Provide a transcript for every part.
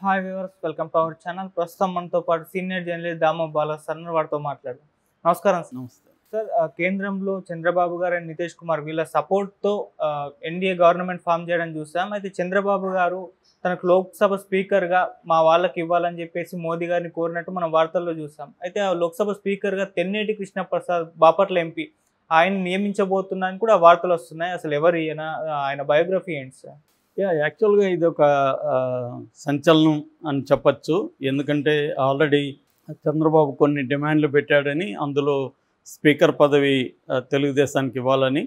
Hi viewers, welcome to our channel. ప్రస్తుతం మనతో పాటు senior journalist Damoh Bala sir వారితో మాట్లాడదాం. నమస్కారం సార్. నమస్తే సార్, కేంద్రంలో చంద్రబాబు గారు అండ్ నితీష్ కుమార్ వీళ్ళ సపోర్ట్తో ఎన్డీఏ గవర్నమెంట్ ఫామ్ చేయడం చూసాం. అయితే చంద్రబాబు గారు తనకు లోక్సభ స్పీకర్గా మా వాళ్ళకి ఇవ్వాలని చెప్పేసి మోదీ గారిని కోరినట్టు మనం వార్తల్లో చూసాం. అయితే ఆ లోక్సభ స్పీకర్గా తెన్నేటి కృష్ణప్రసాద్ బాపట్ల ఎంపీ ఆయన నియమించబోతున్నారని కూడా వార్తలు వస్తున్నాయి. అసలు ఎవరు ఈయన, ఆయన బయోగ్రఫీ ఏంటి సార్? యాక్చువల్గా ఇది ఒక సంచలనం అని చెప్పచ్చు. ఎందుకంటే ఆల్రెడీ చంద్రబాబు కొన్ని డిమాండ్లు పెట్టాడని, అందులో స్పీకర్ పదవి తెలుగుదేశానికి ఇవ్వాలని,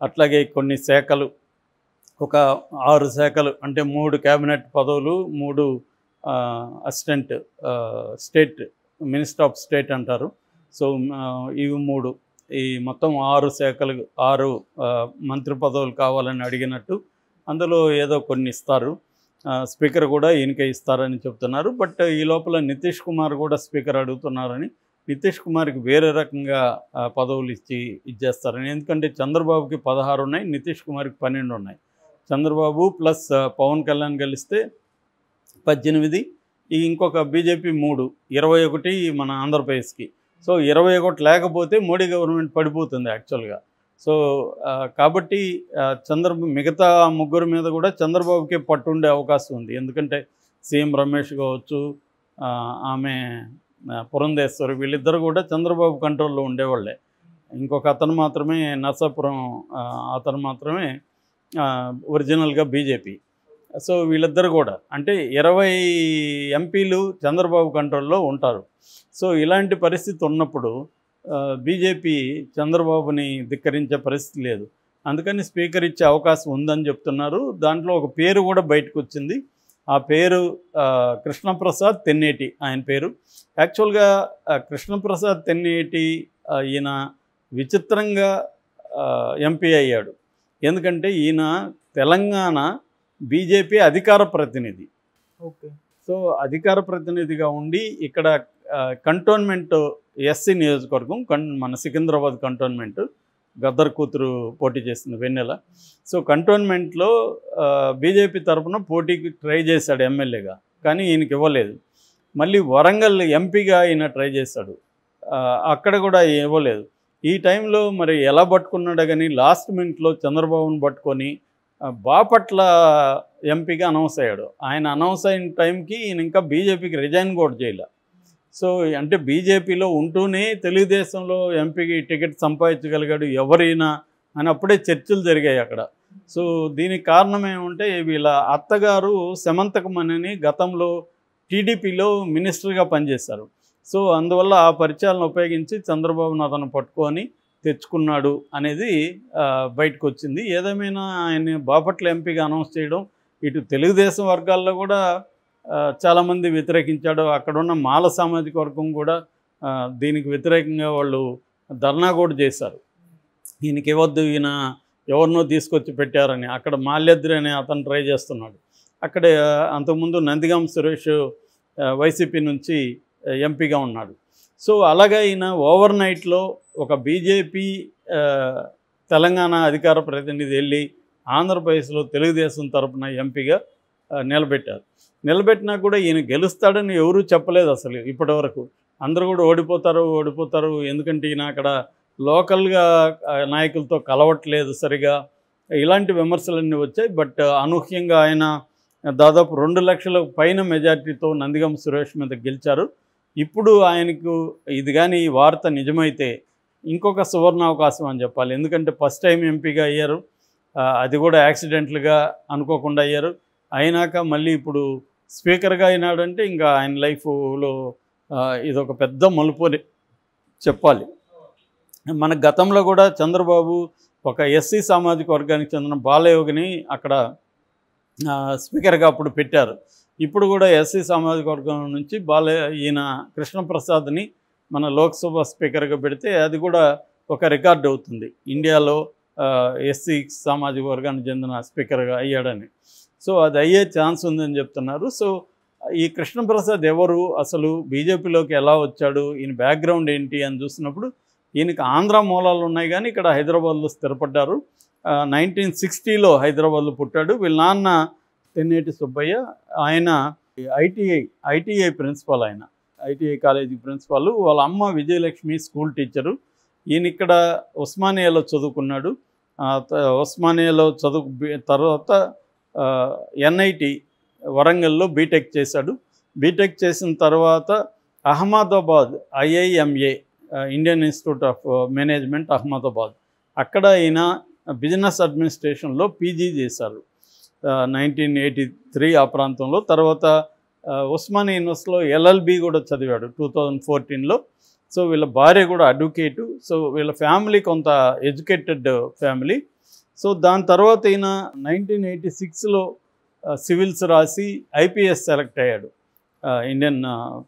అట్లాగే కొన్ని శాఖలు, ఒక 6 శాఖలు అంటే 3 క్యాబినెట్ పదవులు, 3 assistant state minister of state అంటారు. సో ఇవి 3, ఈ మొత్తం 6 శాఖలు, 6 మంత్రి పదవులు కావాలని అడిగినట్టు, అందులో ఏదో కొన్ని ఇస్తారు. స్పీకర్ కూడా ఈయనకే ఇస్తారని చెప్తున్నారు. బట్ ఈ లోపల నితీష్ కుమార్ కూడా స్పీకర్ అడుగుతున్నారని, నితీష్ కుమార్కి వేరే రకంగా పదవులు ఇచ్చేస్తారని. ఎందుకంటే చంద్రబాబుకి 16 ఉన్నాయి, నితీష్ కుమార్కి 12 ఉన్నాయి. చంద్రబాబు ప్లస్ పవన్ కళ్యాణ్ కలిస్తే 18, ఇంకొక బీజేపీ 3, 21 మన ఆంధ్రప్రదేశ్కి. సో 21 లేకపోతే మోడీ గవర్నమెంట్ పడిపోతుంది యాక్చువల్గా. సో కాబట్టి మిగతా 3 మీద కూడా చంద్రబాబుకే పట్టుండే అవకాశం ఉంది. ఎందుకంటే సీఎం రమేష్ కావచ్చు, ఆమె పురంధేశ్వరి, వీళ్ళిద్దరు కూడా చంద్రబాబు కంట్రోల్లో ఉండేవాళ్ళే. ఇంకొక అతను మాత్రమే నరసాపురం, అతను మాత్రమే ఒరిజినల్గా బీజేపీ. సో వీళ్ళిద్దరు కూడా అంటే 20 ఎంపీలు చంద్రబాబు కంట్రోల్లో ఉంటారు. సో ఇలాంటి పరిస్థితి ఉన్నప్పుడు బీజేపీ చంద్రబాబుని ధిక్కరించే పరిస్థితి లేదు. అందుకని స్పీకర్ ఇచ్చే అవకాశం ఉందని చెప్తున్నారు. దాంట్లో ఒక పేరు కూడా బయటకు వచ్చింది. ఆ పేరు కృష్ణప్రసాద్ తెన్నేటి, ఆయన పేరు. యాక్చువల్గా కృష్ణప్రసాద్ తెన్నేటి ఈయన విచిత్రంగా ఎంపీ అయ్యాడు. ఎందుకంటే ఈయన తెలంగాణ బీజేపీ అధికార ప్రతినిధి. ఓకే. సో అధికార ప్రతినిధిగా ఉండి ఇక్కడ కంటోన్మెంట్ ఎస్సీ నియోజకవర్గం, మన సికింద్రాబాద్ కంటోన్మెంట్, గద్దర్ కూతురు పోటీ చేసింది వెన్నెల. సో కంటోన్మెంట్లో బీజేపీ తరఫున పోటీకి ట్రై చేశాడు ఎమ్మెల్యేగా, కానీ ఈయనకి ఇవ్వలేదు. మళ్ళీ వరంగల్ ఎంపీగా ఈయన ట్రై చేశాడు, అక్కడ కూడా ఇవ్వలేదు. ఈ టైంలో మరి ఎలా పట్టుకున్నాడో కానీ లాస్ట్ మినిట్లో చంద్రబాబును పట్టుకొని బాపట్ల ఎంపీగా అనౌన్స్ అయ్యాడు. ఆయన అనౌన్స్ అయిన టైంకి ఈయన ఇంకా బీజేపీకి రిజైన్ కూడా చేయలే. సో అంటే బీజేపీలో ఉంటూనే తెలుగుదేశంలో ఎంపీకి టికెట్ సంపాదించగలిగాడు ఎవరైనా అని అప్పుడే చర్చలు జరిగాయి అక్కడ. సో దీనికి కారణం ఏమంటే, వీళ్ళ అత్తగారు సమంతకమణిని గతంలో టీడీపీలో మినిస్టర్గా పనిచేశారు. సో అందువల్ల ఆ పరిచయాలను ఉపయోగించి చంద్రబాబును అతను పట్టుకొని తెచ్చుకున్నాడు అనేది బయటకు వచ్చింది. ఏదేమైనా ఆయన బాపట్ల ఎంపీగా అనౌన్స్ చేయడం ఇటు తెలుగుదేశం వర్గాల్లో కూడా చాలామంది వ్యతిరేకించాడు. అక్కడున్న మాల సామాజిక వర్గం కూడా దీనికి వ్యతిరేకంగా వాళ్ళు ధర్నా కూడా చేశారు. ఈయనకి ఇవ్వద్దు, ఈయన ఎవరినో తీసుకొచ్చి పెట్టారని. అక్కడ మాల్యాద్రి అనే అతను ట్రై చేస్తున్నాడు. అక్కడే అంతకుముందు నందిగాం సురేష్ వైసీపీ నుంచి ఎంపీగా ఉన్నాడు. సో అలాగే ఈయన ఓవర్ నైట్లో ఒక బీజేపీ తెలంగాణ అధికార ప్రతినిధి వెళ్ళి ఆంధ్రప్రదేశ్లో తెలుగుదేశం తరపున ఎంపీగా నిలబెట్టినా కూడా ఈయన గెలుస్తాడని ఎవరూ చెప్పలేదు అసలు ఇప్పటివరకు. అందరూ కూడా ఓడిపోతారు, ఎందుకంటే ఈయన అక్కడ లోకల్గా నాయకులతో కలవట్లేదు సరిగా, ఇలాంటి విమర్శలన్నీ వచ్చాయి. బట్ అనూహ్యంగా ఆయన దాదాపు 2 లక్షల పైన మెజార్టీతో నందిగం సురేష్ మీద గెలిచారు. ఇప్పుడు ఆయనకు ఇది కానీ ఈ వార్త నిజమైతే ఇంకొక సువర్ణ అవకాశం అని చెప్పాలి. ఎందుకంటే ఫస్ట్ టైం ఎంపీగా అయ్యారు, అది కూడా యాక్సిడెంట్లుగా అనుకోకుండా అయ్యారు. అయినాక మళ్ళీ ఇప్పుడు స్పీకర్గా అయినాడంటే ఇంకా ఆయన లైఫ్లో ఇదొక పెద్ద మలుపు అని చెప్పాలి. మన గతంలో కూడా చంద్రబాబు ఒక ఎస్సీ సామాజిక వర్గానికి చెందిన బాలయోగిని అక్కడ స్పీకర్గా అప్పుడు పెట్టారు. ఇప్పుడు కూడా ఎస్సీ సామాజిక వర్గం నుంచి ఈయన కృష్ణప్రసాద్ని మన లోక్సభ స్పీకర్గా పెడితే అది కూడా ఒక రికార్డ్ అవుతుంది ఇండియాలో, ఎస్సీ సామాజిక వర్గానికి చెందిన స్పీకర్గా అయ్యాడని. సో అది అయ్యే ఛాన్స్ ఉందని చెప్తున్నారు. సో ఈ కృష్ణప్రసాద్ ఎవరు, అసలు బీజేపీలోకి ఎలా వచ్చాడు, ఈయన బ్యాక్గ్రౌండ్ ఏంటి అని చూసినప్పుడు ఈయనకి ఆంధ్ర మూలాలు ఉన్నాయి, కానీ ఇక్కడ హైదరాబాద్లో స్థిరపడ్డారు. 1960లో హైదరాబాద్లో పుట్టాడు. వీళ్ళ నాన్న తెన్నేటి సుబ్బయ్య, ఆయన ఐటీఐ ప్రిన్సిపాల్ ఆయన, ఐటీఐ కాలేజీ ప్రిన్సిపాల్. వాళ్ళ అమ్మ విజయలక్ష్మి స్కూల్ టీచరు. ఈయన ఇక్కడ ఉస్మానియాలో చదువుకున్నాడు. ఉస్మానియాలో తర్వాత ఎన్ఐటి వరంగల్లో బీటెక్ చేశాడు. బీటెక్ చేసిన తర్వాత Ahmedabad IIMA, Indian institute of management Ahmedabad, అక్కడ ఈయన బిజినెస్ అడ్మినిస్ట్రేషన్లో పీజీ చేశారు 1983 ఆ ప్రాంతంలో. తర్వాత ఉస్మానియా యూనివర్సిటీలో ఎల్ఎల్బి కూడా చదివాడు 2014లో. సో వీళ్ళ భార్య కూడా అడ్వకేటు. సో వీళ్ళ ఫ్యామిలీ కొంత ఎడ్యుకేటెడ్ ఫ్యామిలీ. సో దాని తర్వాత ఈయన 1986లో సివిల్స్ రాసి ఐపీఎస్ సెలెక్ట్ అయ్యాడు, Indian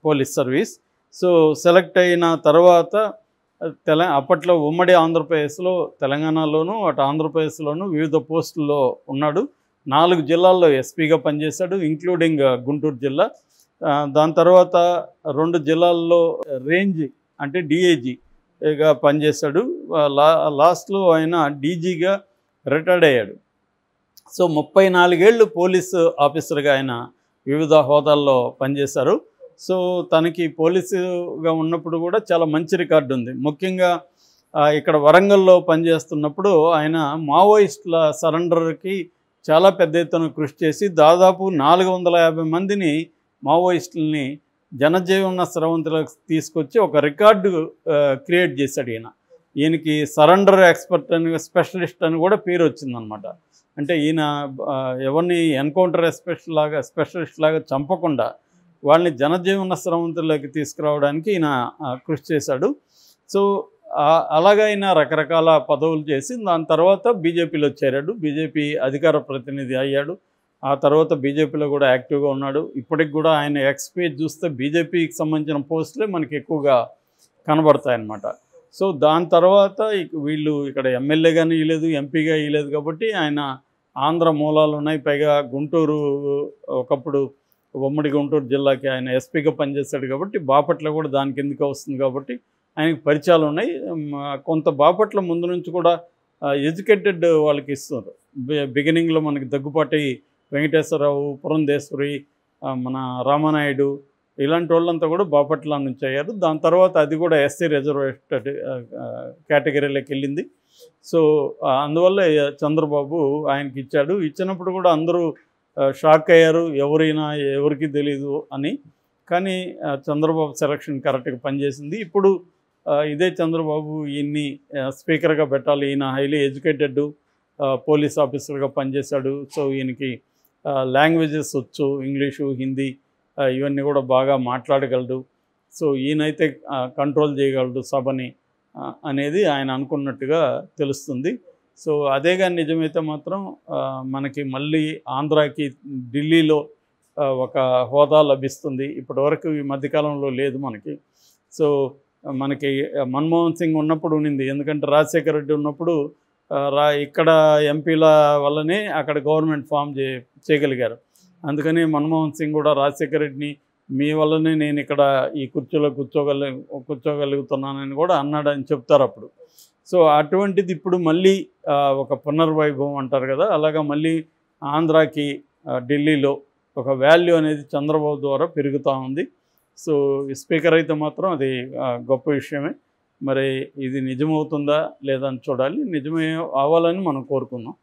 police service. So select అయిన తర్వాత అప్పట్లో ఉమ్మడి ఆంధ్రప్రదేశ్లో, తెలంగాణలోను అటు ఆంధ్రప్రదేశ్లోను వివిధ పోస్టుల్లో ఉన్నాడు. 4 జిల్లాల్లో ఎస్పీగా పనిచేశాడు, ఇంక్లూడింగ్ గుంటూరు జిల్లా. దాని తర్వాత 2 జిల్లాల్లో రేంజ్ అంటే డిఐజీగా పనిచేశాడు. లాస్ట్లో ఆయన డీజీగా రిటైర్డ్ అయ్యాడు. సో 34 ఏళ్ళు పోలీసు ఆఫీసర్గా ఆయన వివిధ హోదాల్లో పనిచేశారు. సో తనకి పోలీసుగా ఉన్నప్పుడు కూడా చాలా మంచి రికార్డు ఉంది. ముఖ్యంగా ఇక్కడ వరంగల్లో పనిచేస్తున్నప్పుడు ఆయన మావోయిస్టుల సరెండర్కి చాలా పెద్ద ఎత్తున కృషి చేసి దాదాపు 450 మందిని మావోయిస్టులని జనజీవన స్రవంతులకు తీసుకొచ్చి ఒక రికార్డు క్రియేట్ చేశాడు ఈయన. ఈయనకి సరెండర్ ఎక్స్పర్ట్ అని, స్పెషలిస్ట్ అని కూడా పేరు వచ్చిందనమాట. అంటే ఈయన ఎవరిని ఎన్కౌంటర్ స్పెషలిస్ట్ లాగా చంపకుండా వాళ్ళని జనజీవన స్రవంతుల్లోకి తీసుకురావడానికి ఈయన కృషి చేశాడు. సో అలాగా ఆయన రకరకాల పదవులు చేసి దాని తర్వాత బీజేపీలో చేరాడు. బీజేపీ అధికార ప్రతినిధి అయ్యాడు. ఆ తర్వాత బీజేపీలో కూడా యాక్టివ్గా ఉన్నాడు. ఇప్పటికి కూడా ఆయన ఎక్స్పేజ్ చూస్తే బీజేపీకి సంబంధించిన పోస్టులే మనకి ఎక్కువగా కనబడతాయన్నమాట. సో దాని తర్వాత వీళ్ళు ఇక్కడ ఎమ్మెల్యేగానే ఇవ్వలేదు, ఎంపీగా ఇవ్వలేదు కాబట్టి ఆయన ఆంధ్ర మూలాలు ఉన్నాయి. పైగా గుంటూరు, ఒకప్పుడు ఉమ్మడి గుంటూరు జిల్లాకి ఆయన ఎస్పీగా పనిచేశాడు కాబట్టి బాపట్ల కూడా దాని కిందకే వస్తుంది కాబట్టి ఆయనకి పరిచయాలు ఉన్నాయి. కొంత బాపట్ల ముందు నుంచి కూడా ఎడ్యుకేటెడ్ వాళ్ళకి ఇస్తున్నారు. బిగినింగ్లో మనకి దగ్గుపాటి వెంకటేశ్వరరావు, పురంధేశ్వరి, మన రామానాయుడు ఇలాంటి వాళ్ళంతా కూడా బాపట్ల నుంచి అయ్యారు. దాని తర్వాత అది కూడా ఎస్సీ రిజర్వేటెడ్ కేటగిరీలోకి వెళ్ళింది. సో అందువల్ల చంద్రబాబు ఆయనకి ఇచ్చాడు. ఇచ్చినప్పుడు కూడా అందరూ షాక్ అయ్యారు, ఎవరికి తెలీదు అని. కానీ చంద్రబాబు సెలక్షన్ కరెక్ట్గా పనిచేసింది. ఇప్పుడు ఇదే చంద్రబాబు ఈయన్ని స్పీకర్గా పెట్టాలి, ఈయన హైలీ ఎడ్యుకేటెడ్ పోలీస్ ఆఫీసర్గా పనిచేశాడు. సో ఈయనకి లాంగ్వేజెస్ వచ్చు, ఇంగ్లీషు, హిందీ ఇవన్నీ కూడా బాగా మాట్లాడగలడు. సో ఈయనైతే కంట్రోల్ చేయగలడు సభని అనేది ఆయన అనుకున్నట్టుగా తెలుస్తుంది. సో అదే కానీ నిజమైతే మాత్రం మనకి మళ్ళీ ఆంధ్రాకి ఢిల్లీలో ఒక హోదా లభిస్తుంది. ఇప్పటివరకు ఈ మధ్యకాలంలో లేదు మనకి. సో మనకి మన్మోహన్ సింగ్ ఉన్నప్పుడు ఉండింది, ఎందుకంటే రాజశేఖర రెడ్డి ఉన్నప్పుడు ఇక్కడ ఎంపీల వల్లనే అక్కడ గవర్నమెంట్ ఫామ్ చేయగలిగారు. అందుకని మన్మోహన్ సింగ్ కూడా రాజశేఖర రెడ్డిని మీ వల్లనే నేను ఇక్కడ ఈ కుర్చీలో కూర్చోగలుగుతున్నానని కూడా అన్నాడని చెప్తారు అప్పుడు. సో అటువంటిది ఇప్పుడు మళ్ళీ ఒక పునర్వైభవం అంటారు కదా, అలాగా మళ్ళీ ఆంధ్రాకి ఢిల్లీలో ఒక వాల్యూ అనేది చంద్రబాబు ద్వారా పెరుగుతూ ఉంది. సో స్పీకర్ అయితే మాత్రం అది గొప్ప విషయమే. మరి ఇది నిజమవుతుందా లేదా అని చూడాలి. నిజమే అవ్వాలని మనం కోరుకుందాం.